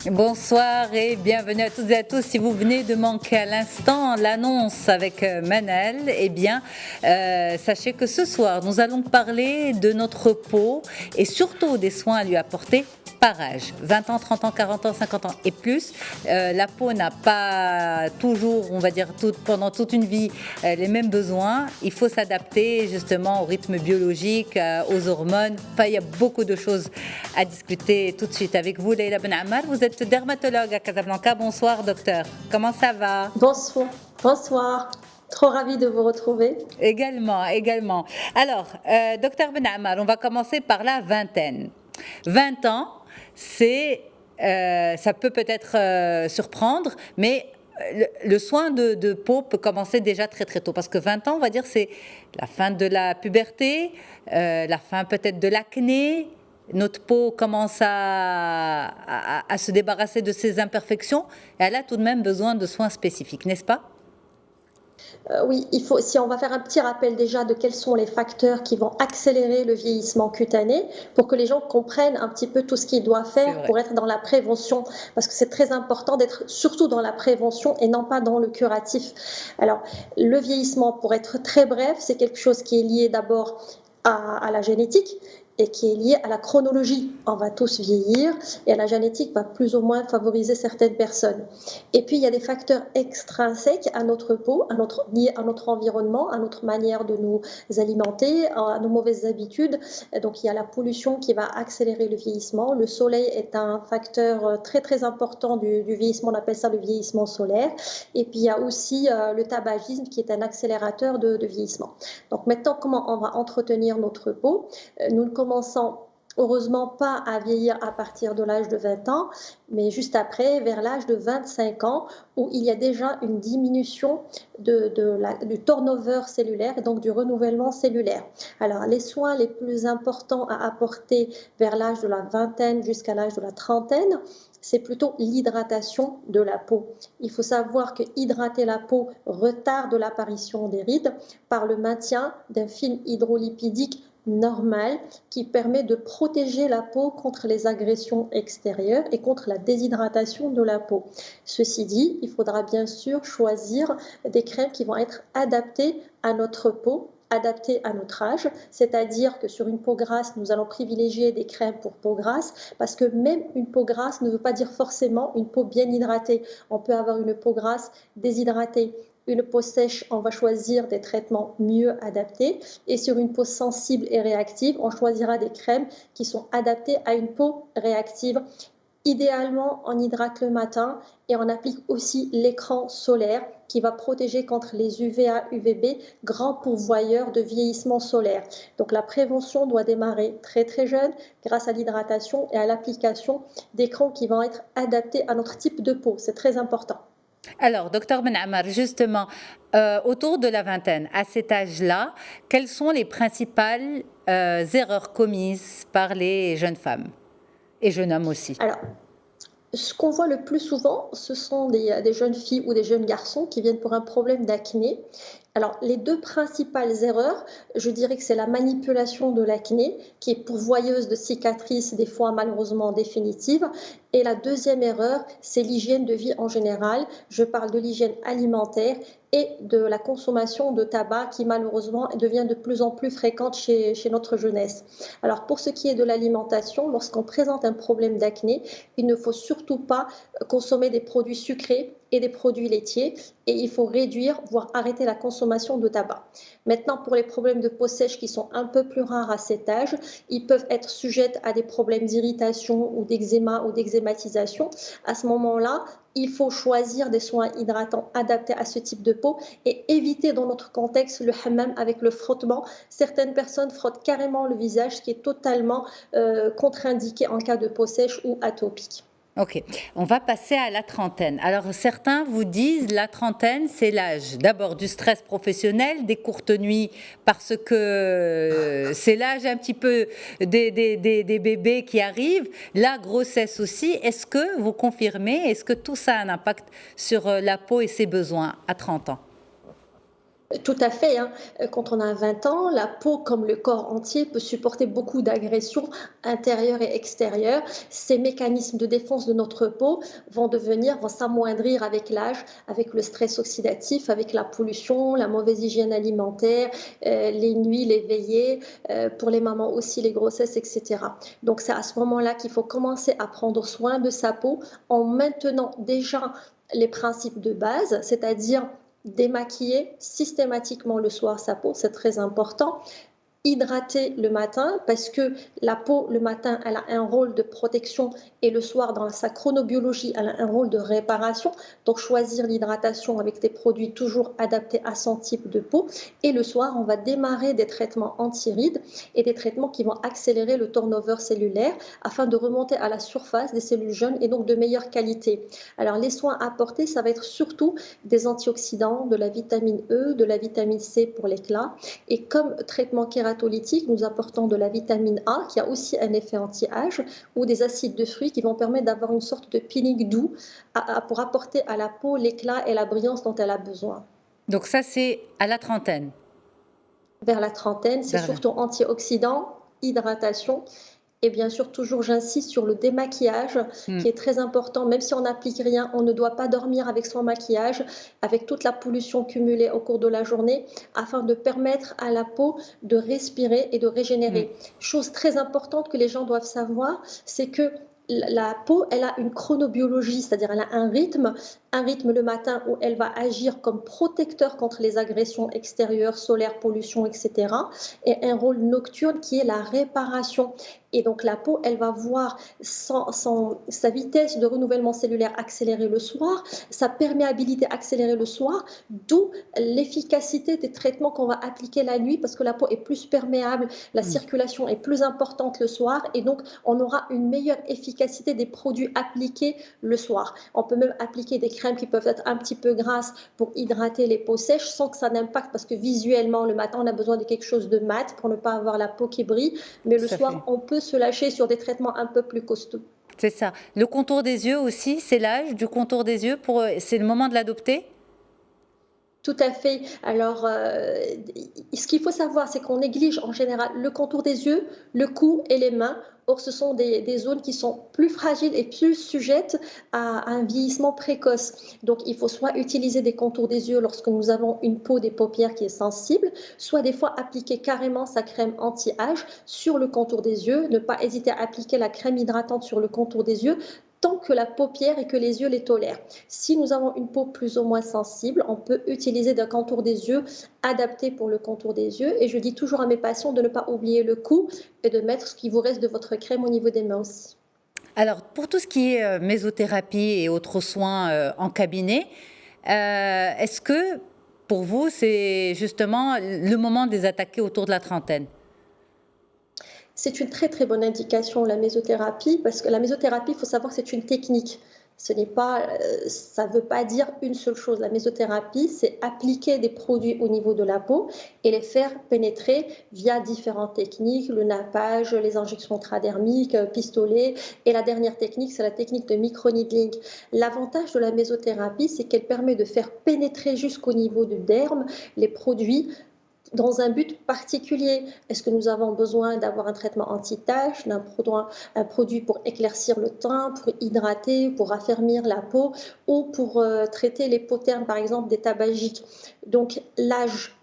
Bonsoir et bienvenue à toutes et à tous. Si vous venez de manquer à l'instant l'annonce avec Manel, sachez que ce soir, nous allons parler de notre peau et surtout des soins à lui apporter par âge. 20 ans, 30 ans, 40 ans, 50 ans et plus. La peau n'a pas toujours, on va dire, pendant toute une vie, les mêmes besoins. Il faut s'adapter justement au rythme biologique, aux hormones. Enfin, il y a beaucoup de choses à discuter tout de suite avec vous, Leïla Ben Ammar. Vous êtes dermatologue à Casablanca. Bonsoir, docteur. Comment ça va? Bonsoir, bonsoir. Trop ravie de vous retrouver. Également. Alors, docteur Ben Ammar, on va commencer par la vingtaine. 20 ans, ça peut peut-être surprendre, mais le soin de peau peut commencer déjà très très tôt, parce que 20 ans, on va dire, c'est la fin de la puberté, la fin peut-être de l'acné. Notre peau commence à se débarrasser de ses imperfections, et elle a tout de même besoin de soins spécifiques, n'est-ce pas? Oui, si on va faire un petit rappel déjà de quels sont les facteurs qui vont accélérer le vieillissement cutané pour que les gens comprennent un petit peu tout ce qu'ils doivent faire pour être dans la prévention, parce que c'est très important d'être surtout dans la prévention et non pas dans le curatif. Alors, le vieillissement, pour être très bref, c'est quelque chose qui est lié d'abord à la génétique et qui est lié à la chronologie. On va tous vieillir et la génétique va plus ou moins favoriser certaines personnes. Et puis, il y a des facteurs extrinsèques à notre peau, liés à notre environnement, à notre manière de nous alimenter, à nos mauvaises habitudes. Donc, il y a la pollution qui va accélérer le vieillissement. Le soleil est un facteur très, très important du vieillissement. On appelle ça le vieillissement solaire. Et puis, il y a aussi le tabagisme qui est un accélérateur de vieillissement. Donc, maintenant, comment on va entretenir notre peau? Nous ne commençons heureusement pas à vieillir à partir de l'âge de 20 ans, mais juste après, vers l'âge de 25 ans, où il y a déjà une diminution du turnover cellulaire et donc du renouvellement cellulaire. Alors, les soins les plus importants à apporter vers l'âge de la vingtaine jusqu'à l'âge de la trentaine, c'est plutôt l'hydratation de la peau. Il faut savoir que hydrater la peau retarde l'apparition des rides par le maintien d'un film hydrolipidique normal qui permet de protéger la peau contre les agressions extérieures et contre la déshydratation de la peau. Ceci dit, il faudra bien sûr choisir des crèmes qui vont être adaptées à notre peau, adaptées à notre âge, c'est-à-dire que sur une peau grasse, nous allons privilégier des crèmes pour peau grasse, parce que même une peau grasse ne veut pas dire forcément une peau bien hydratée. On peut avoir une peau grasse déshydratée. Une peau sèche, on va choisir des traitements mieux adaptés. Et sur une peau sensible et réactive, on choisira des crèmes qui sont adaptées à une peau réactive. Idéalement, on hydrate le matin et on applique aussi l'écran solaire qui va protéger contre les UVA, UVB, grands pourvoyeurs de vieillissement solaire. Donc la prévention doit démarrer très très jeune grâce à l'hydratation et à l'application d'écrans qui vont être adaptés à notre type de peau. C'est très important. Alors, docteur Ben Ammar, justement, autour de la vingtaine, à cet âge-là, quelles sont les principales erreurs commises par les jeunes femmes et jeunes hommes aussi? Alors, ce qu'on voit le plus souvent, ce sont des jeunes filles ou des jeunes garçons qui viennent pour un problème d'acné. Alors, les deux principales erreurs, je dirais que c'est la manipulation de l'acné, qui est pourvoyeuse de cicatrices, des fois malheureusement définitives. Et la deuxième erreur, c'est l'hygiène de vie en général. Je parle de l'hygiène alimentaire et de la consommation de tabac qui malheureusement devient de plus en plus fréquente chez notre jeunesse. Alors, pour ce qui est de l'alimentation, lorsqu'on présente un problème d'acné, il ne faut surtout pas consommer des produits sucrés et des produits laitiers, et il faut réduire, voire arrêter la consommation de tabac. Maintenant, pour les problèmes de peau sèche qui sont un peu plus rares à cet âge, ils peuvent être sujets à des problèmes d'irritation ou d'eczéma ou d'eczématisation. À ce moment-là, il faut choisir des soins hydratants adaptés à ce type de peau et éviter dans notre contexte le hammam avec le frottement. Certaines personnes frottent carrément le visage, ce qui est totalement contre-indiqué en cas de peau sèche ou atopique. Ok, on va passer à la trentaine. Alors certains vous disent la trentaine, c'est l'âge d'abord du stress professionnel, des courtes nuits, parce que c'est l'âge un petit peu des bébés qui arrivent, la grossesse aussi. Est-ce que vous confirmez, est-ce que tout ça a un impact sur la peau et ses besoins à 30 ans? Tout à fait, hein. Quand on a 20 ans, la peau, comme le corps entier, peut supporter beaucoup d'agressions intérieures et extérieures. Ces mécanismes de défense de notre peau vont s'amoindrir avec l'âge, avec le stress oxydatif, avec la pollution, la mauvaise hygiène alimentaire, les nuits, les veillées, pour les mamans aussi, les grossesses, etc. Donc c'est à ce moment-là qu'il faut commencer à prendre soin de sa peau en maintenant déjà les principes de base, c'est-à-dire démaquiller systématiquement le soir sa peau, c'est très important. Hydrater le matin parce que la peau le matin elle a un rôle de protection et le soir dans sa chronobiologie elle a un rôle de réparation, donc choisir l'hydratation avec des produits toujours adaptés à son type de peau. Et le soir on va démarrer des traitements anti-rides et des traitements qui vont accélérer le turnover cellulaire afin de remonter à la surface des cellules jeunes et donc de meilleure qualité. Alors les soins apportés ça va être surtout des antioxydants, de la vitamine E, de la vitamine C pour l'éclat, et comme traitement kératolytique nous apportons de la vitamine A qui a aussi un effet anti-âge ou des acides de fruits qui vont permettre d'avoir une sorte de peeling doux pour apporter à la peau l'éclat et la brillance dont elle a besoin. Donc ça, c'est à la trentaine. Vers la trentaine, c'est surtout antioxydants, hydratation. Et bien sûr, toujours j'insiste sur le démaquillage qui est très important. Même si on n'applique rien, on ne doit pas dormir avec son maquillage, avec toute la pollution cumulée au cours de la journée, afin de permettre à la peau de respirer et de régénérer. Chose très importante que les gens doivent savoir, c'est que la peau, elle a une chronobiologie, c'est-à-dire elle a un rythme le matin où elle va agir comme protecteur contre les agressions extérieures, solaires, pollution, etc. Et un rôle nocturne qui est la réparation. Et donc la peau, elle va voir sa vitesse de renouvellement cellulaire accélérer le soir, sa perméabilité accélérer le soir, d'où l'efficacité des traitements qu'on va appliquer la nuit parce que la peau est plus perméable, la circulation est plus importante le soir et donc on aura une meilleure efficacité des produits appliqués le soir. On peut même appliquer des crèmes qui peuvent être un petit peu grasses pour hydrater les peaux sèches sans que ça n'impacte parce que visuellement le matin on a besoin de quelque chose de mat pour ne pas avoir la peau qui brille, mais le soir on peut se lâcher sur des traitements un peu plus costauds. C'est ça. Le contour des yeux aussi, c'est l'âge du contour des yeux, c'est le moment de l'adopter? Tout à fait. Alors, ce qu'il faut savoir, c'est qu'on néglige en général le contour des yeux, le cou et les mains. Or, ce sont des zones qui sont plus fragiles et plus sujettes à un vieillissement précoce. Donc, il faut soit utiliser des contours des yeux lorsque nous avons une peau des paupières qui est sensible, soit des fois appliquer carrément sa crème anti-âge sur le contour des yeux. Ne pas hésiter à appliquer la crème hydratante sur le contour des yeux tant que la paupière et que les yeux les tolèrent. Si nous avons une peau plus ou moins sensible, on peut utiliser des contours des yeux adaptés pour le contour des yeux. Et je dis toujours à mes patients de ne pas oublier le cou et de mettre ce qui vous reste de votre crème au niveau des mains aussi. Alors, pour tout ce qui est mésothérapie et autres soins en cabinet, est-ce que pour vous, c'est justement le moment de les attaquer autour de la trentaine? C'est une très très bonne indication la mésothérapie parce que la mésothérapie, il faut savoir que c'est une technique. Ça ne veut pas dire une seule chose. La mésothérapie, c'est appliquer des produits au niveau de la peau et les faire pénétrer via différentes techniques, le nappage, les injections intradermiques, pistolets. Et la dernière technique, c'est la technique de microneedling. L'avantage de la mésothérapie, c'est qu'elle permet de faire pénétrer jusqu'au niveau du derme les produits dans un but particulier. Est-ce que nous avons besoin d'avoir un traitement anti-tache, un produit pour éclaircir le teint, pour hydrater, pour raffermir la peau ou pour traiter les peaux ternes, par exemple, des tabagiques. Donc l'âge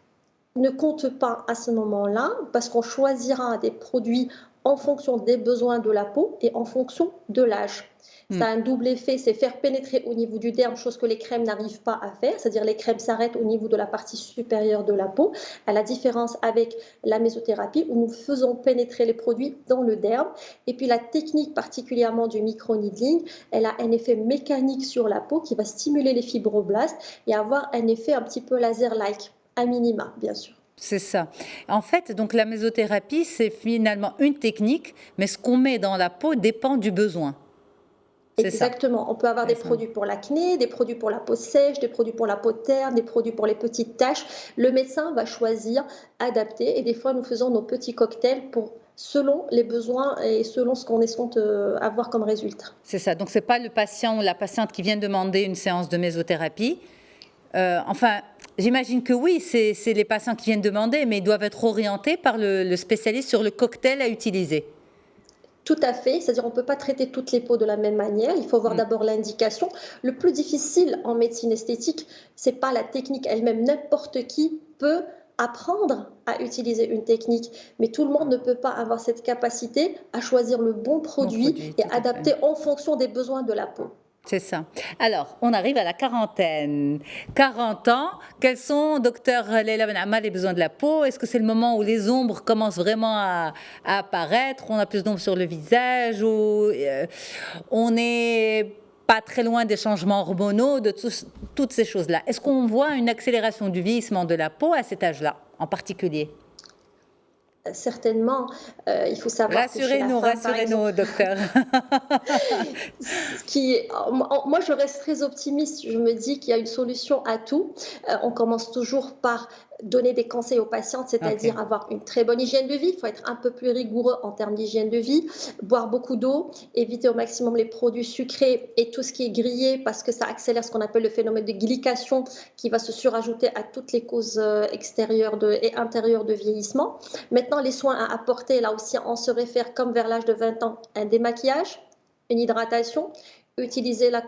ne compte pas à ce moment-là parce qu'on choisira des produits en fonction des besoins de la peau et en fonction de l'âge. Ça a un double effet, c'est faire pénétrer au niveau du derme, chose que les crèmes n'arrivent pas à faire, c'est-à-dire les crèmes s'arrêtent au niveau de la partie supérieure de la peau, à la différence avec la mésothérapie où nous faisons pénétrer les produits dans le derme. Et puis la technique particulièrement du microneedling, elle a un effet mécanique sur la peau qui va stimuler les fibroblastes et avoir un effet un petit peu laser-like, à minima bien sûr. C'est ça. En fait, donc la mésothérapie, c'est finalement une technique, mais ce qu'on met dans la peau dépend du besoin. Exactement. On peut avoir des produits pour l'acné, des produits pour la peau sèche, des produits pour la peau terne, des produits pour les petites taches. Le médecin va choisir, adapter, et des fois nous faisons nos petits cocktails selon les besoins et selon ce qu'on escompte avoir comme résultat. C'est ça. Donc c'est pas le patient ou la patiente qui vient demander une séance de mésothérapie. Enfin, j'imagine que oui, c'est les patients qui viennent demander, mais ils doivent être orientés par le spécialiste sur le cocktail à utiliser. Tout à fait, c'est-à-dire on ne peut pas traiter toutes les peaux de la même manière, il faut voir d'abord l'indication. Le plus difficile en médecine esthétique, ce n'est pas la technique elle-même, n'importe qui peut apprendre à utiliser une technique, mais tout le monde ne peut pas avoir cette capacité à choisir le bon produit et adapter en fonction des besoins de la peau. C'est ça. Alors, on arrive à la quarantaine. 40 ans, quels sont, docteur Leila Benaama, les besoins de la peau? Est-ce que c'est le moment où les ombres commencent vraiment à apparaître? On a plus d'ombres sur le visage? Ou on n'est pas très loin des changements hormonaux, de toutes ces choses-là? Est-ce qu'on voit une accélération du vieillissement de la peau à cet âge-là, en particulier? Certainement, il faut savoir rassurez-nous, rassurez-nous, docteur. Moi, je reste très optimiste. Je me dis qu'il y a une solution à tout. On commence toujours par donner des conseils aux patientes, c'est-à-dire avoir une très bonne hygiène de vie. Il faut être un peu plus rigoureux en termes d'hygiène de vie, boire beaucoup d'eau, éviter au maximum les produits sucrés et tout ce qui est grillé parce que ça accélère ce qu'on appelle le phénomène de glycation qui va se surajouter à toutes les causes extérieures et intérieures de vieillissement. Maintenant, les soins à apporter, là aussi, on se réfère comme vers l'âge de 20 ans, un démaquillage, une hydratation,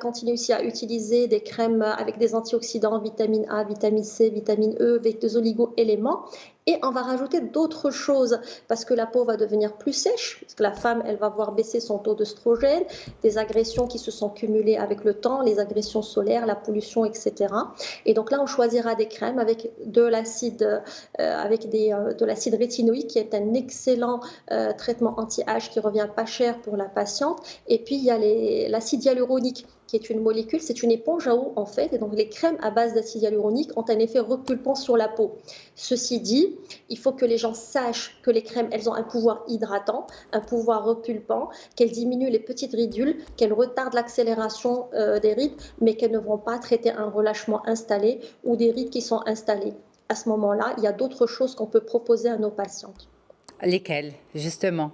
continuer aussi à utiliser des crèmes avec des antioxydants, vitamine A, vitamine C, vitamine E, avec des oligo-éléments. Et on va rajouter d'autres choses parce que la peau va devenir plus sèche, parce que la femme, elle va voir baisser son taux d'œstrogène, des agressions qui se sont cumulées avec le temps, les agressions solaires, la pollution, etc. Et donc là, on choisira des crèmes avec de l'acide rétinoïque qui est un excellent traitement anti-âge qui revient pas cher pour la patiente. Et puis, il y a l'acide hyaluronique qui est une molécule, c'est une éponge à eau en fait, et donc les crèmes à base d'acide hyaluronique ont un effet repulpant sur la peau. Ceci dit, il faut que les gens sachent que les crèmes, elles ont un pouvoir hydratant, un pouvoir repulpant, qu'elles diminuent les petites ridules, qu'elles retardent l'accélération des rides, mais qu'elles ne vont pas traiter un relâchement installé ou des rides qui sont installées. À ce moment-là, il y a d'autres choses qu'on peut proposer à nos patientes. Lesquelles, justement?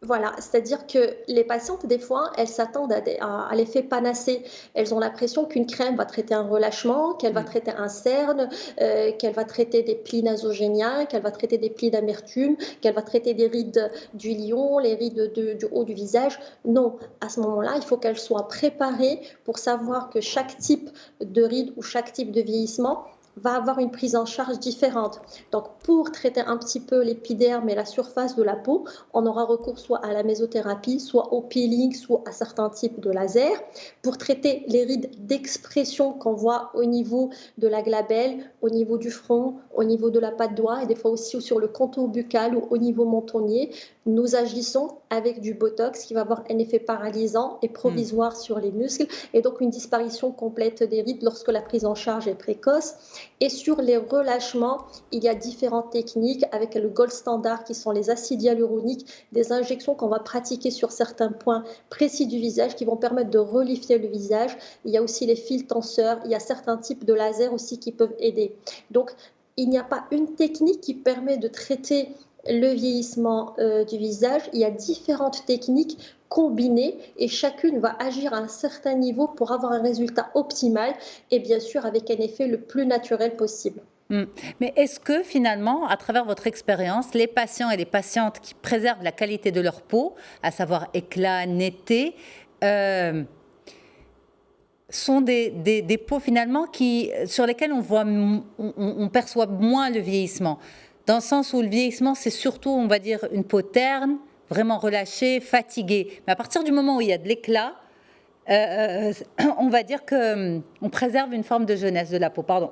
Voilà, c'est-à-dire que les patientes, des fois, elles s'attendent à l'effet panacée. Elles ont l'impression qu'une crème va traiter un relâchement, qu'elle va traiter un cerne, qu'elle va traiter des plis nasogéniens, qu'elle va traiter des plis d'amertume, qu'elle va traiter des rides du lion, les rides du haut du visage. Non, à ce moment-là, il faut qu'elles soient préparées pour savoir que chaque type de ride ou chaque type de vieillissement va avoir une prise en charge différente. Donc, pour traiter un petit peu l'épiderme et la surface de la peau, on aura recours soit à la mésothérapie, soit au peeling, soit à certains types de laser. Pour traiter les rides d'expression qu'on voit au niveau de la glabelle, au niveau du front, au niveau de la patte doigt et des fois aussi sur le contour buccal ou au niveau mentonnier, nous agissons avec du botox qui va avoir un effet paralysant et provisoire sur les muscles et donc une disparition complète des rides lorsque la prise en charge est précoce. Et sur les relâchements, il y a différentes techniques avec le gold standard qui sont les acides hyaluroniques, des injections qu'on va pratiquer sur certains points précis du visage qui vont permettre de relifier le visage. Il y a aussi les fils tenseurs, il y a certains types de lasers aussi qui peuvent aider. Donc, il n'y a pas une technique qui permet de traiter le vieillissement du visage. Il y a différentes techniques combinées et chacune va agir à un certain niveau pour avoir un résultat optimal et bien sûr avec un effet le plus naturel possible. Mais est-ce que finalement, à travers votre expérience, les patients et les patientes qui préservent la qualité de leur peau, à savoir éclat, netteté, sont des peaux finalement sur lesquelles on perçoit moins le vieillissement, dans le sens où le vieillissement, c'est surtout, on va dire, une peau terne, vraiment relâchée, fatiguée. Mais à partir du moment où il y a de l'éclat, on va dire qu'on préserve une forme de jeunesse de la peau. Pardon.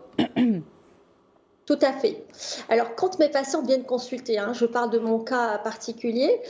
Tout à fait. Alors, quand mes patientes viennent consulter, je parle de mon cas particulier,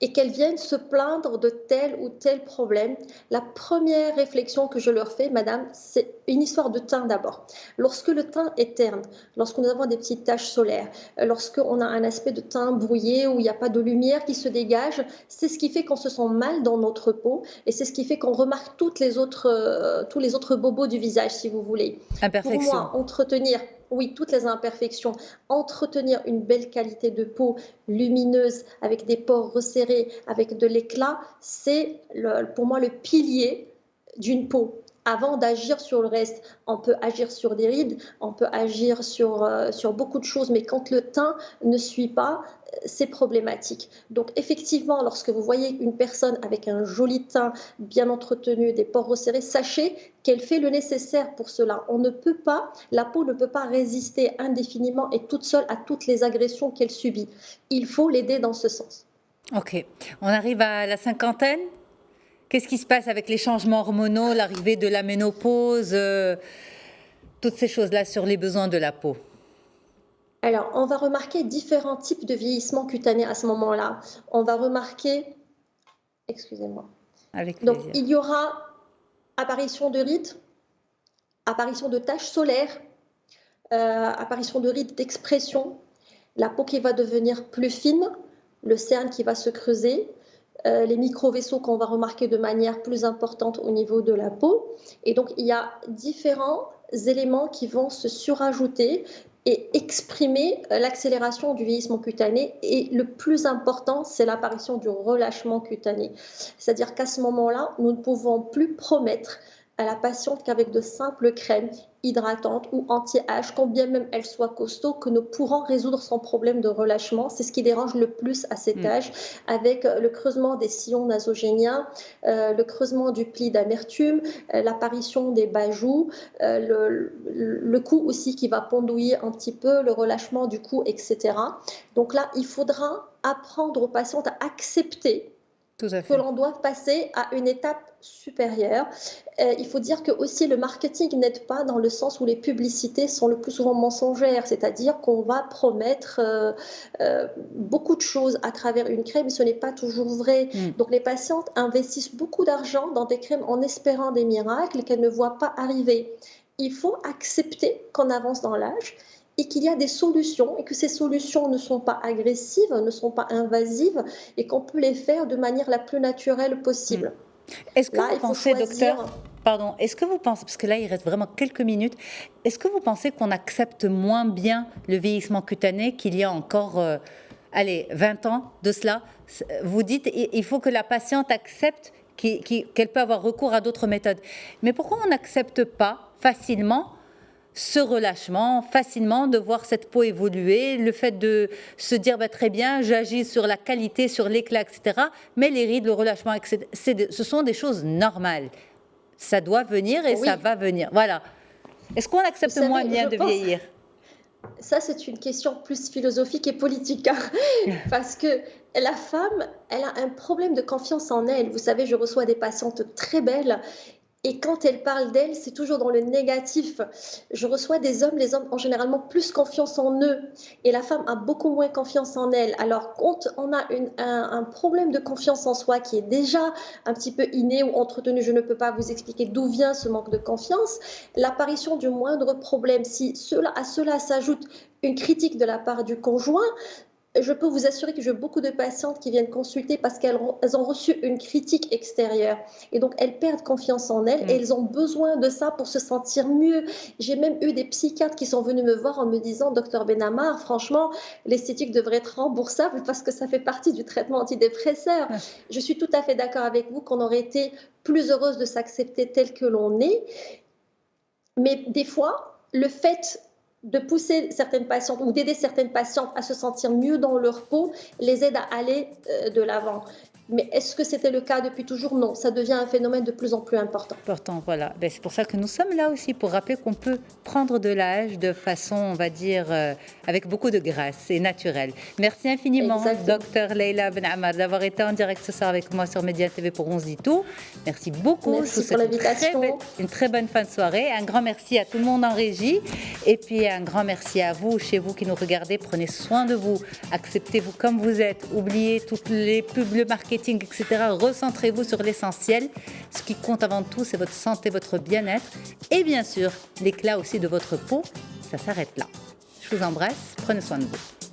et qu'elles viennent se plaindre de tel ou tel problème, la première réflexion que je leur fais, madame, c'est une histoire de teint d'abord. Lorsque le teint est terne, lorsque nous avons des petites taches solaires, lorsqu'on a un aspect de teint brouillé où il n'y a pas de lumière qui se dégage, c'est ce qui fait qu'on se sent mal dans notre peau et c'est ce qui fait qu'on remarque tous les autres bobos du visage, si vous voulez. Imperfection. Pour moi, entretenir... Oui, toutes les imperfections. Entretenir une belle qualité de peau lumineuse, avec des pores resserrés, avec de l'éclat, c'est pour moi le pilier d'une peau. avant d'agir sur le reste. On peut agir sur des rides, on peut agir sur beaucoup de choses, mais quand le teint ne suit pas, c'est problématique. Donc effectivement, lorsque vous voyez une personne avec un joli teint, bien entretenu, des pores resserrés, sachez qu'elle fait le nécessaire pour cela. La peau ne peut pas résister indéfiniment et toute seule à toutes les agressions qu'elle subit. Il faut l'aider dans ce sens. Ok, on arrive à la cinquantaine. Qu'est-ce qui se passe avec les changements hormonaux, l'arrivée de la ménopause, toutes ces choses-là sur les besoins de la peau? Alors, on va remarquer différents types de vieillissement cutané à ce moment-là. On va remarquer, excusez-moi. Avec plaisir. Donc, il y aura apparition de rides, apparition de taches solaires, apparition de rides d'expression, la peau qui va devenir plus fine, le cerne qui va se creuser, les micro-vaisseaux qu'on va remarquer de manière plus importante au niveau de la peau. Et donc, il y a différents éléments qui vont se surajouter et exprimer l'accélération du vieillissement cutané. Et le plus important, c'est l'apparition du relâchement cutané. C'est-à-dire qu'à ce moment-là, nous ne pouvons plus promettre à la patiente qu'avec de simples crèmes hydratantes ou anti-âge, quand bien même elles soient costauds, que nous pourrons résoudre son problème de relâchement. C'est ce qui dérange le plus à cet âge, avec le creusement des sillons nasogéniens, le creusement du pli d'amertume, l'apparition des bas-joues, le cou aussi qui va pendouiller un petit peu, le relâchement du cou, etc. Donc là, il faudra apprendre aux patientes à accepter que l'on doit passer à une étape supérieure. Il faut dire que aussi le marketing n'aide pas dans le sens où les publicités sont le plus souvent mensongères, c'est-à-dire qu'on va promettre beaucoup de choses à travers une crème, mais ce n'est pas toujours vrai. Donc les patientes investissent beaucoup d'argent dans des crèmes en espérant des miracles qu'elles ne voient pas arriver. Il faut accepter qu'on avance dans l'âge et qu'il y a des solutions et que ces solutions ne sont pas agressives, ne sont pas invasives et qu'on peut les faire de manière la plus naturelle possible. Est-ce que vous pensez, docteur, est-ce que vous pensez, parce que là il reste vraiment quelques minutes, est-ce que vous pensez qu'on accepte moins bien le vieillissement cutané qu'il y a encore 20 ans de cela? Vous dites il faut que la patiente accepte qu'elle peut avoir recours à d'autres méthodes. Mais pourquoi on n'accepte pas facilement ce relâchement, facilement de voir cette peau évoluer, le fait de se dire très bien, j'agis sur la qualité, sur l'éclat, etc. Mais les rides, le relâchement, etc., ce sont des choses normales. Ça doit venir et ça va venir. Voilà. Est-ce qu'on accepte moins bien de vieillir? Ça, c'est une question plus philosophique et politique, parce que la femme, elle a un problème de confiance en elle. Vous savez, je reçois des patientes très belles. Et quand elle parle d'elle, c'est toujours dans le négatif. Je reçois des hommes, les hommes ont généralement plus confiance en eux. Et la femme a beaucoup moins confiance en elle. Alors, quand on a un problème de confiance en soi qui est déjà un petit peu inné ou entretenu, je ne peux pas vous expliquer d'où vient ce manque de confiance, l'apparition du moindre problème, si à cela s'ajoute une critique de la part du conjoint, je peux vous assurer que j'ai beaucoup de patientes qui viennent consulter parce qu'elles ont reçu une critique extérieure. Et donc, elles perdent confiance en elles et elles ont besoin de ça pour se sentir mieux. J'ai même eu des psychiatres qui sont venus me voir en me disant « Docteur Benamar, franchement, l'esthétique devrait être remboursable parce que ça fait partie du traitement antidépresseur. » Je suis tout à fait d'accord avec vous qu'on aurait été plus heureuse de s'accepter tel que l'on est. Mais des fois, le fait de pousser certaines patientes ou d'aider certaines patientes à se sentir mieux dans leur peau les aide à aller de l'avant. Mais est-ce que c'était le cas depuis toujours? Non, ça devient un phénomène de plus en plus important. Voilà. C'est pour ça que nous sommes là aussi, pour rappeler qu'on peut prendre de l'âge de façon, on va dire, avec beaucoup de grâce et naturelle. Merci infiniment, Dr Leila Benamar, d'avoir été en direct ce soir avec moi sur Média TV pour On se dit tout. Merci beaucoup. Merci pour l'invitation. Une très bonne fin de soirée. Un grand merci à tout le monde en régie. Et puis un grand merci à vous, chez vous qui nous regardez. Prenez soin de vous. Acceptez-vous comme vous êtes. Oubliez toutes les pubs, le marketing, etc. Recentrez-vous sur l'essentiel. Ce qui compte avant tout, c'est votre santé, votre bien-être et bien sûr l'éclat aussi de votre peau. Ça s'arrête là. Je vous embrasse, prenez soin de vous.